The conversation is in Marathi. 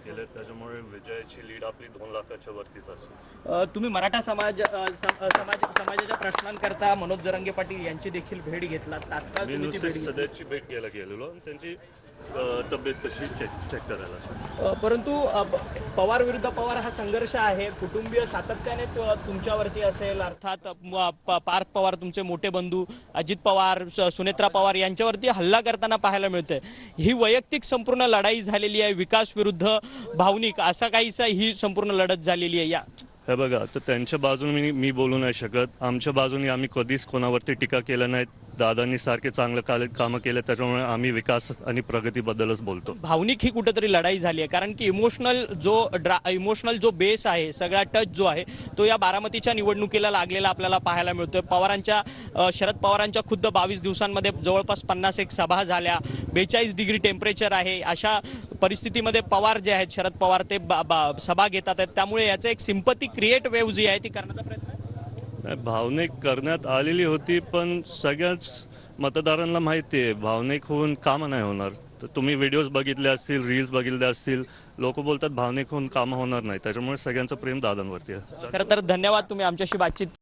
केले, त्याच्यामुळे विजयाची लीड आपली 2 लाखाच्या वरतीच असेल. तुम्ही मराठा समाजाच्या प्रश्नांकरता मनोज जरांगे पाटील यांची देखील भेट घेतला. तात्काळ मी तुम्ही ती भेट नुसतीच घेतली. सध्याची भेट घ्यायला गेलेलो आणि त्यांची तब्येत कशी चेक करायला. परंतु पवार विरुद्ध पवार हा संघर्ष आहे. कुटुंबीय सातत्याने तुमच्यावरती असेल, अर्थात पार्थ पवार तुमचे मोठे बंधू, अजित पवार, सुनेत्रा पवार यांच्यावरती हल्ला करताना पाहायला मिळतंय. ही वैयक्तिक संपूर्ण लढाई झालेली आहे, विकास विरुद्ध भावनिक असा काहीसा ही संपूर्ण लढत झालेली आहे. हे बघा, तर त्यांच्या बाजूने मी बोलू नाही शकत. आमच्या बाजूने आम्ही कधीच कोणावरती टीका केलं नाही. दादांनी सारखे चांगलं कामं केले, त्याच्यामुळे आम्ही विकास आणि प्रगतीबद्दलच बोलतो. भावनिक ही कुठेतरी लढाई झाली आहे, कारण की इमोशनल जो बेस आहे, सगळा टच जो आहे तो या बारामतीच्या निवडणुकीला लागलेला आपल्याला पाहायला मिळतोय. शरद पवारांच्या खुद्द 22 दिवसांमध्ये जवळपास 51 सभा झाल्या, 42 डिग्री टेम्परेचर आहे. अशा परिस्थितीमध्ये पवार जे आहेत, शरद पवार ते सभा घेतात आहेत. त्यामुळे याचं एक सिंपती क्रिएट वेव्ह जी आहे ती करण्याचा प्रयत्न आहे. भावनिक करण्यात आलेली होती, पण सगळ्याच मतदारांना माहिती आहे भावनिक होऊन कामं नाही होणार. तर तुम्ही व्हिडिओज बघितले असतील, रील्स बघितले असतील, लोक बोलतात भावनिक होऊन कामं होणार नाही. त्याच्यामुळे सगळ्यांचं प्रेम दादांवरती आहे. खरं तर धन्यवाद, तुम्ही आमच्याशी बातचीत